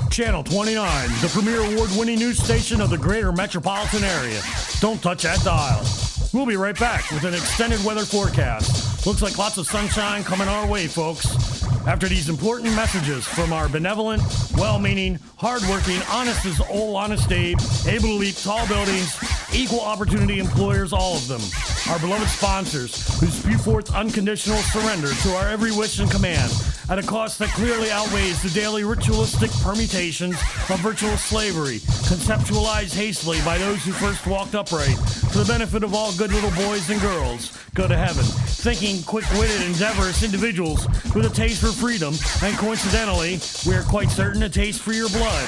Channel 29, the premier award-winning news station of the greater metropolitan area. Don't touch that dial. We'll be right back with an extended weather forecast. Looks like lots of sunshine coming our way, folks. After these important messages from our benevolent, well-meaning, hard-working, honest as old honest Abe, able to leap tall buildings, equal opportunity employers, all of them. Our beloved sponsors, who spew forth unconditional surrender to our every wish and command at a cost that clearly outweighs the daily ritualistic permutations of virtual slavery, conceptualized hastily by those who first walked upright for the benefit of all good little boys and girls. Go to heaven, thinking quick-witted, endeavorous individuals with a taste for freedom, and coincidentally, we are quite certain a taste for your blood.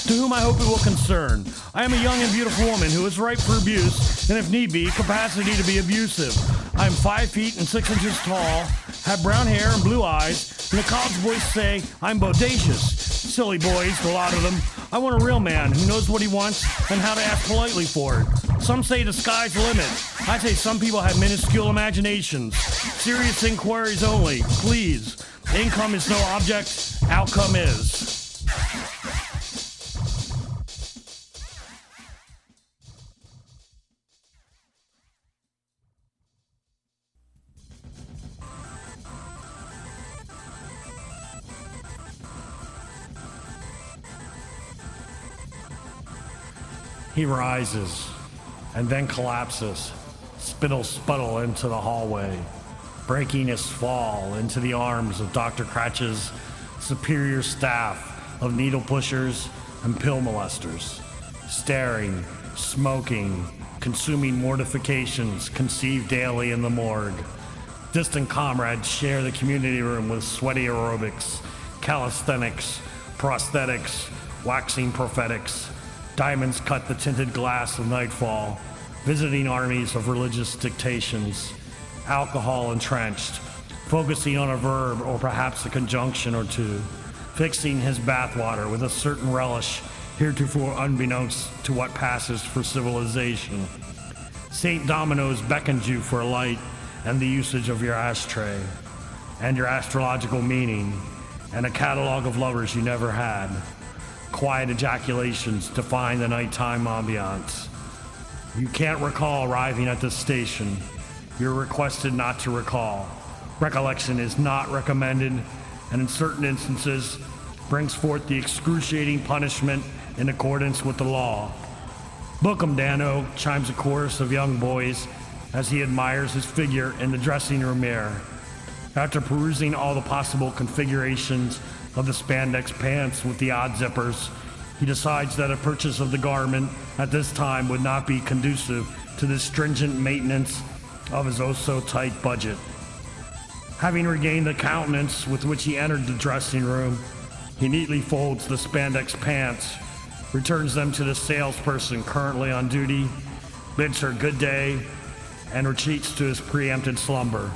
To whom I hope it will concern. I am a young and beautiful woman who is ripe for abuse, and if need be, capacity to be abusive. I am 5 feet and 6 inches tall, have brown hair and blue eyes, and the college boys say I'm bodacious. Silly boys, a lot of them. I want a real man who knows what he wants and how to ask politely for it. Some say the sky's the limit. I say some people have minuscule imaginations. Serious inquiries only, please. Income is no object, outcome is. He rises and then collapses, spittle-sputtle into the hallway, breaking his fall into the arms of Dr. Cratch's superior staff of needle pushers and pill molesters, staring, smoking, consuming mortifications conceived daily in the morgue. Distant comrades share the community room with sweaty aerobics, calisthenics, prosthetics, waxing prophetics. Diamonds cut the tinted glass of nightfall, visiting armies of religious dictations, alcohol entrenched, focusing on a verb or perhaps a conjunction or two, fixing his bathwater with a certain relish heretofore unbeknownst to what passes for civilization. St. Domino's beckons you for a light and the usage of your ashtray, and your astrological meaning, and a catalog of lovers you never had. Quiet ejaculations define the nighttime ambiance. You can't recall arriving at the station. You're requested not to recall. Recollection is not recommended, and in certain instances, brings forth the excruciating punishment in accordance with the law. Book 'em, Dano, chimes a chorus of young boys as he admires his figure in the dressing room mirror. After perusing all the possible configurations of the spandex pants with the odd zippers, he decides that a purchase of the garment at this time would not be conducive to the stringent maintenance of his oh-so-tight budget. Having regained the countenance with which he entered the dressing room, he neatly folds the spandex pants, returns them to the salesperson currently on duty, bids her good day, and retreats to his preempted slumber.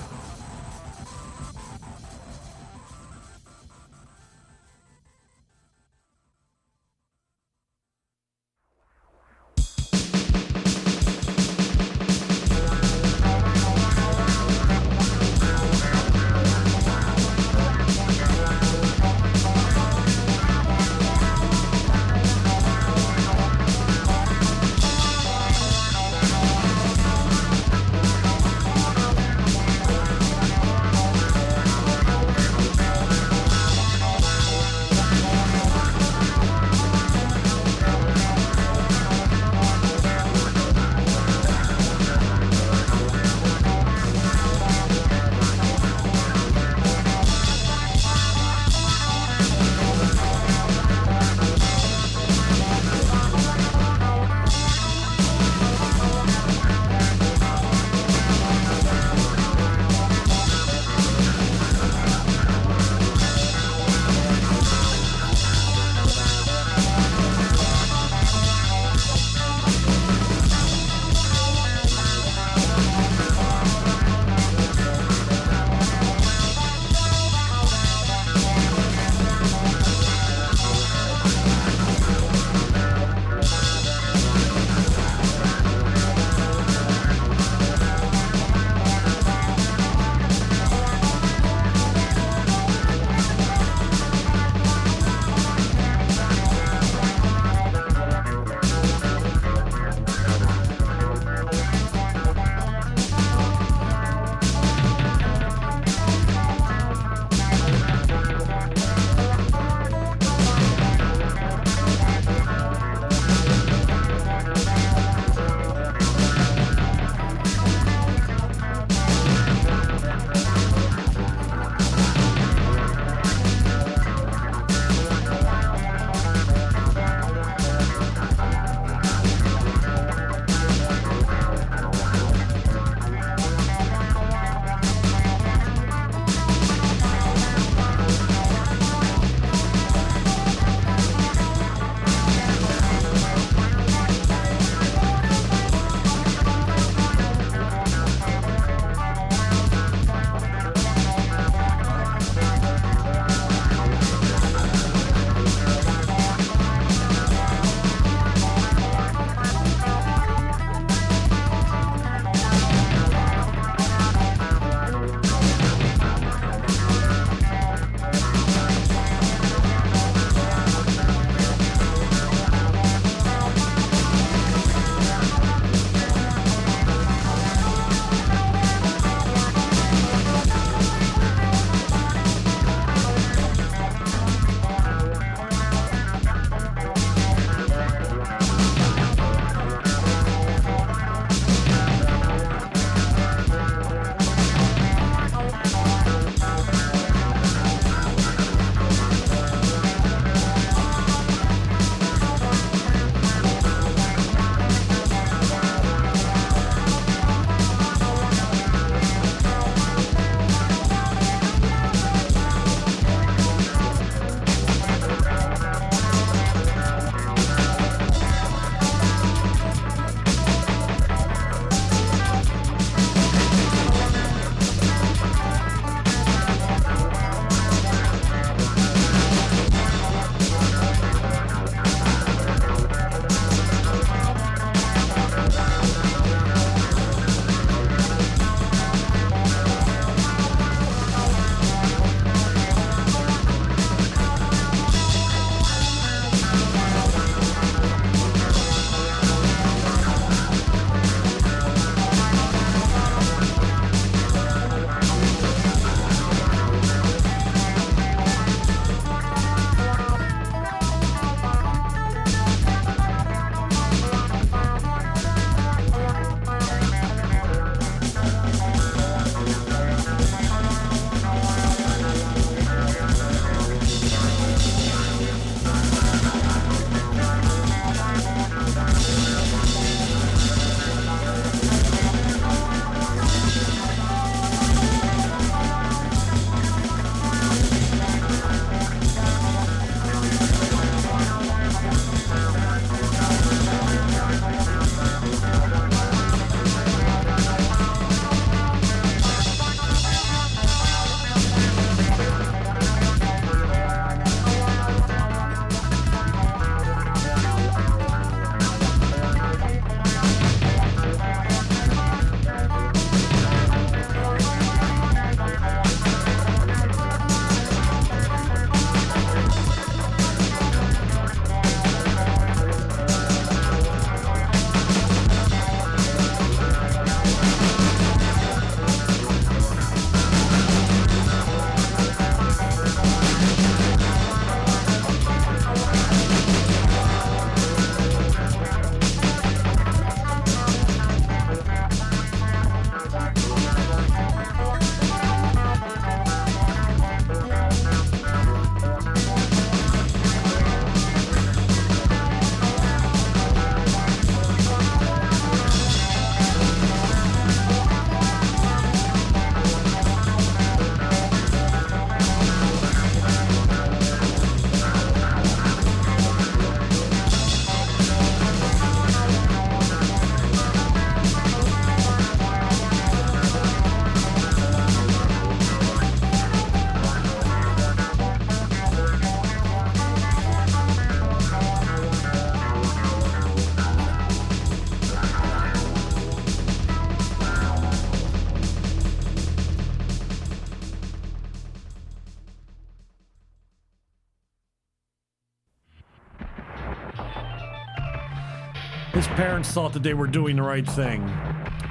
His parents thought that they were doing the right thing.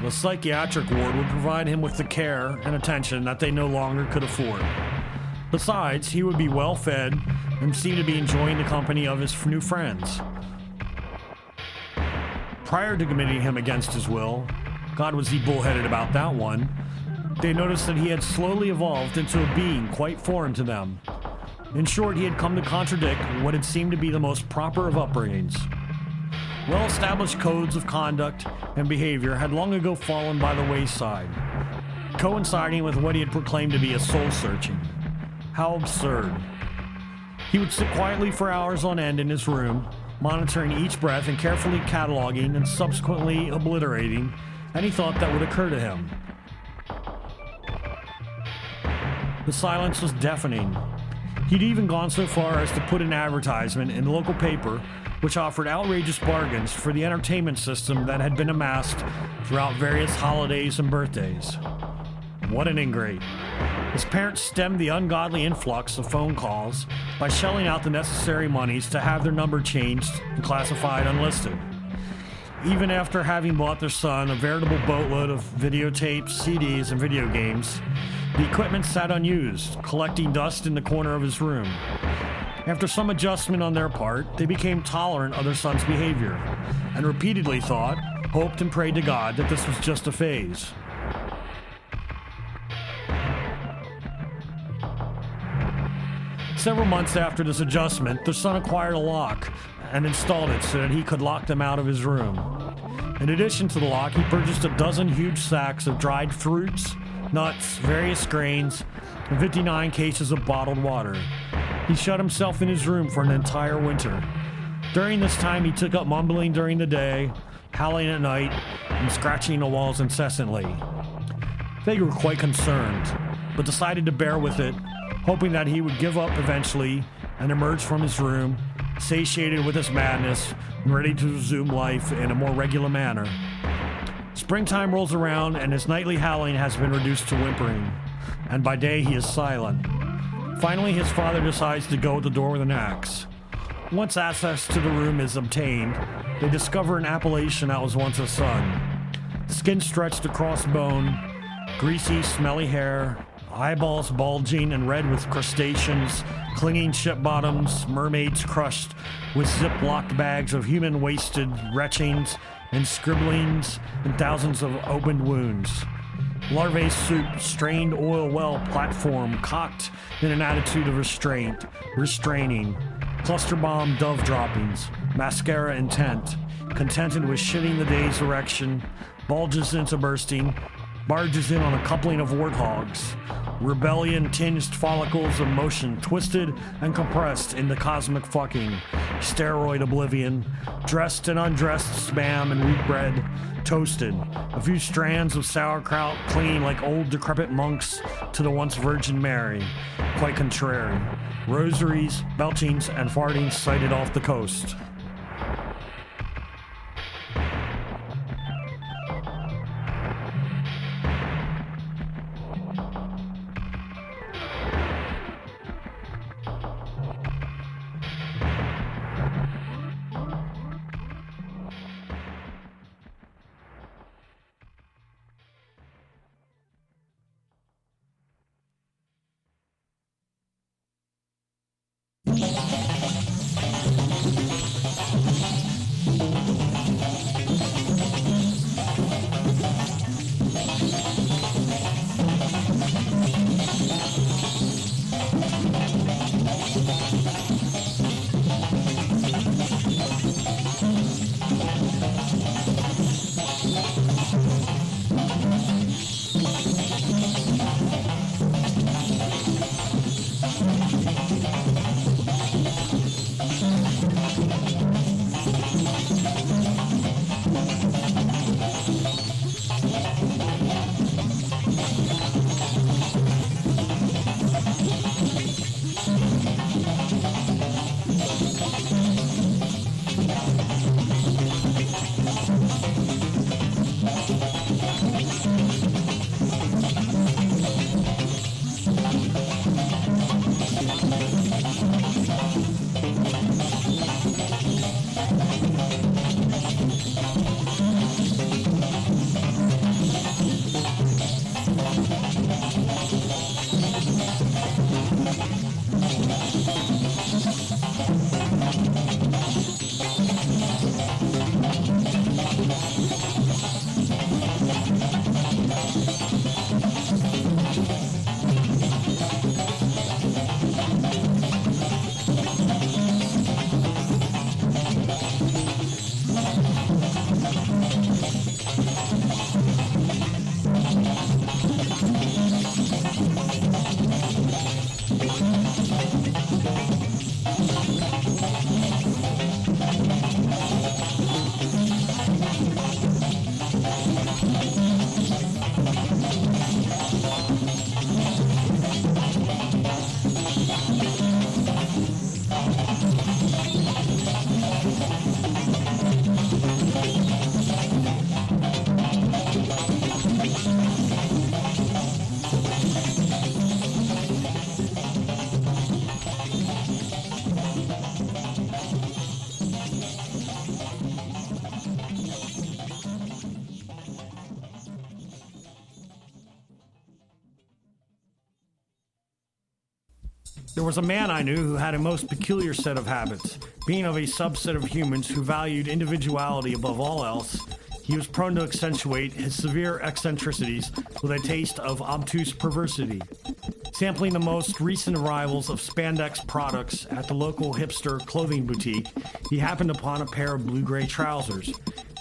The psychiatric ward would provide him with the care and attention that they no longer could afford. Besides, he would be well fed and seemed to be enjoying the company of his new friends. Prior to committing him against his will, God was he bullheaded about that one, they noticed that he had slowly evolved into a being quite foreign to them. In short, he had come to contradict what had seemed to be the most proper of upbringings. Well-established codes of conduct and behavior had long ago fallen by the wayside, coinciding with what he had proclaimed to be a soul-searching. How absurd. He would sit quietly for hours on end in his room, monitoring each breath and carefully cataloging and subsequently obliterating any thought that would occur to him. The silence was deafening. He'd even gone so far as to put an advertisement in the local paper which offered outrageous bargains for the entertainment system that had been amassed throughout various holidays and birthdays. What an ingrate. His parents stemmed the ungodly influx of phone calls by shelling out the necessary monies to have their number changed and classified unlisted. Even after having bought their son a veritable boatload of videotapes, CDs, and video games, the equipment sat unused, collecting dust in the corner of his room. After some adjustment on their part, they became tolerant of their son's behavior, and repeatedly thought, hoped, and prayed to God that this was just a phase. Several months after this adjustment, their son acquired a lock and installed it so that he could lock them out of his room. In addition to the lock, he purchased a dozen huge sacks of dried fruits, nuts, various grains, and 59 cases of bottled water. He shut himself in his room for an entire winter. During this time, he took up mumbling during the day, howling at night, and scratching the walls incessantly. They were quite concerned, but decided to bear with it, hoping that he would give up eventually and emerge from his room, satiated with his madness and ready to resume life in a more regular manner. Springtime rolls around and his nightly howling has been reduced to whimpering, and by day he is silent. Finally, his father decides to go at the door with an axe. Once access to the room is obtained, they discover an appellation that was once a son. Skin stretched across bone, greasy, smelly hair, eyeballs bulging and red with crustaceans, clinging ship bottoms, mermaids crushed with zip-locked bags of human wasted retchings and scribblings and thousands of opened wounds. Larvae soup, strained oil well platform cocked in an attitude of restraint, restraining. Cluster bomb dove droppings, mascara intent, contented with shitting the day's erection, bulges into bursting, barges in on a coupling of warthogs. Rebellion-tinged follicles of motion twisted and compressed into cosmic fucking, steroid oblivion, dressed and undressed spam and wheat bread, toasted, a few strands of sauerkraut clinging like old decrepit monks to the once Virgin Mary, quite contrary, rosaries, belchings, and fartings sighted off the coast. There was a man I knew who had a most peculiar set of habits. Being of a subset of humans who valued individuality above all else, he was prone to accentuate his severe eccentricities with a taste of obtuse perversity. Sampling the most recent arrivals of spandex products at the local hipster clothing boutique, he happened upon a pair of blue-gray trousers.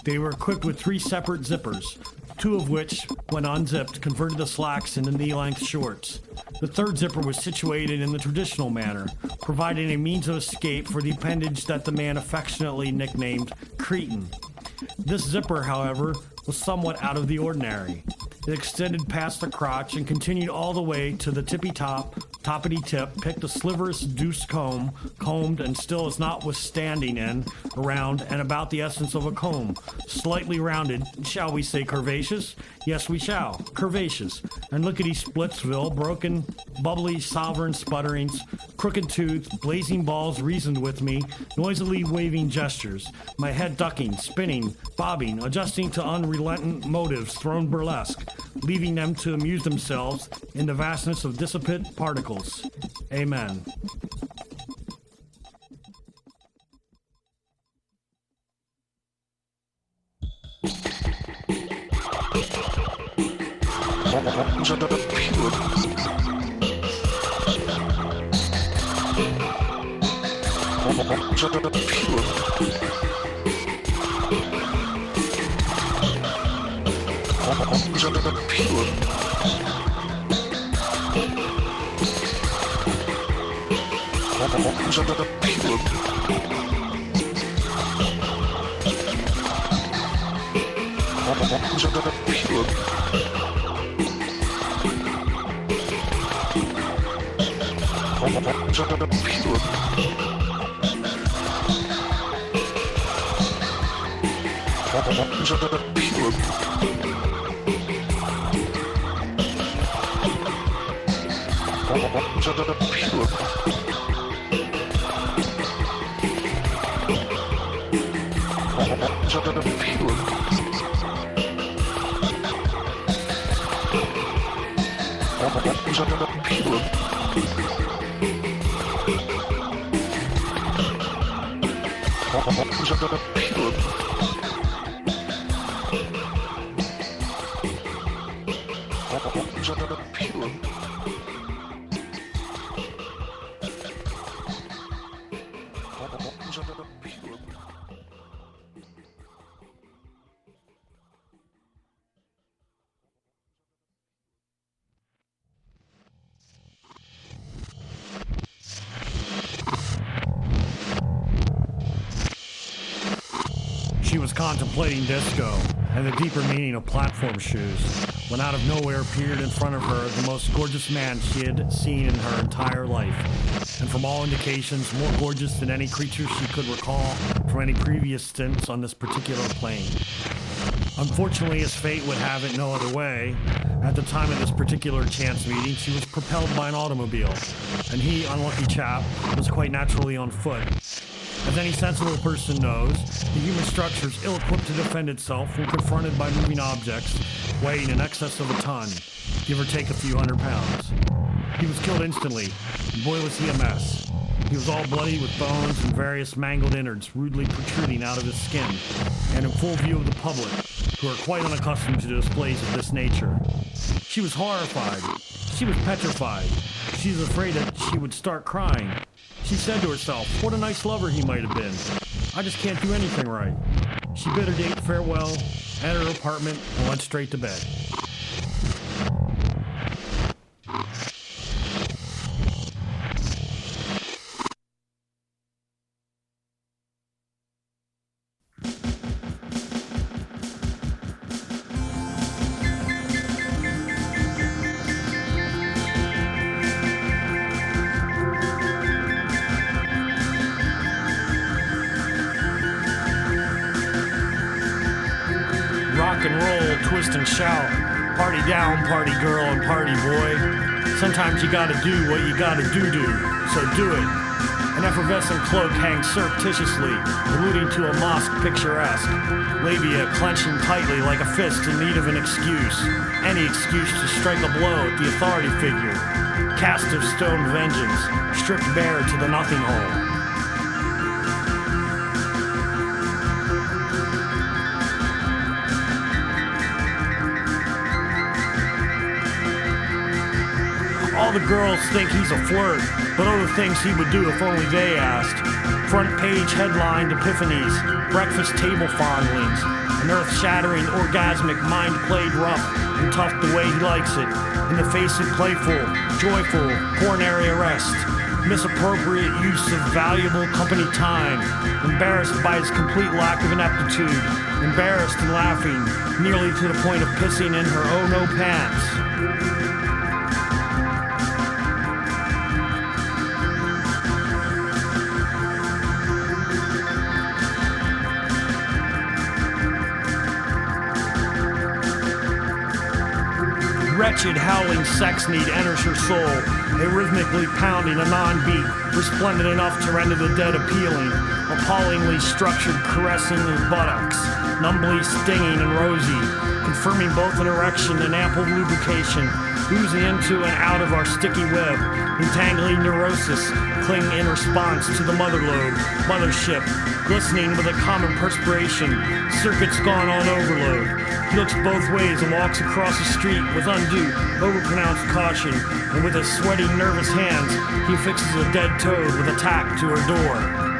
They were equipped with 3 separate zippers, 2 of which, when unzipped, converted the slacks into knee-length shorts. The third zipper was situated in the traditional manner, providing a means of escape for the appendage that the man affectionately nicknamed Cretin. This zipper, however, was somewhat out of the ordinary. It extended past the crotch and continued all the way to the toppity tip, picked a sliverous deuce comb, combed and still is notwithstanding in, around, and about the essence of a comb, slightly rounded, shall we say curvaceous? Yes, we shall, curvaceous, and lickety-splitsville, broken, bubbly, sovereign sputterings, crooked tooth, blazing balls reasoned with me, noisily waving gestures, my head ducking, spinning, bobbing, adjusting to unrelentant motives thrown burlesque, leaving them to amuse themselves in the vastness of dissipate particles. Amen. She was contemplating disco and the deeper meaning of platform shoes when out of nowhere appeared in front of her the most gorgeous man she had seen in her entire life, and from all indications more gorgeous than any creature she could recall from any previous stints on this particular plane. Unfortunately, as fate would have it no other way, at the time of this particular chance meeting, she was propelled by an automobile, and he, unlucky chap, was quite naturally on foot. As any sensible person knows, the human structure is ill-equipped to defend itself when confronted by moving objects weighing in excess of a ton, give or take a few hundred pounds. He was killed instantly, and boy was he a mess. He was all bloody with bones and various mangled innards rudely protruding out of his skin, and in full view of the public, who are quite unaccustomed to displays of this nature. She was horrified. She was petrified. She was afraid that she would start crying. She said to herself, what a nice lover he might have been. I just can't do anything right. She bid her date farewell, entered her apartment, and went straight to bed. Rock and roll, twist and shout, party down, party girl and party boy. Sometimes you gotta do what you gotta do, so do it. An effervescent cloak hangs surreptitiously, alluding to a mosque picturesque. Labia clenching tightly like a fist in need of an excuse. Any excuse to strike a blow at the authority figure. Cast of stone vengeance, stripped bare to the nothing hole. All the girls think he's a flirt, but other things he would do if only they asked. Front page headlined epiphanies, breakfast table fondlings, an earth-shattering, orgasmic mind played rough and tough the way he likes it, in the face of playful, joyful, coronary arrest, misappropriate use of valuable company time, embarrassed by his complete lack of ineptitude, embarrassed and laughing, nearly to the point of pissing in her oh-no pants. Wretched, howling sex need enters her soul, a rhythmically pounding a non-beat, resplendent enough to render the dead appealing, appallingly structured caressing his buttocks, numbly stinging and rosy, confirming both an erection and ample lubrication, oozing into and out of our sticky web, entangling neurosis, cling in response to the mother lobe, mothership, glistening with a common perspiration, circuits gone on overload. He looks both ways and walks across the street with undue, overpronounced caution, and with his sweaty, nervous hands, he fixes a dead toad with a tack to her door.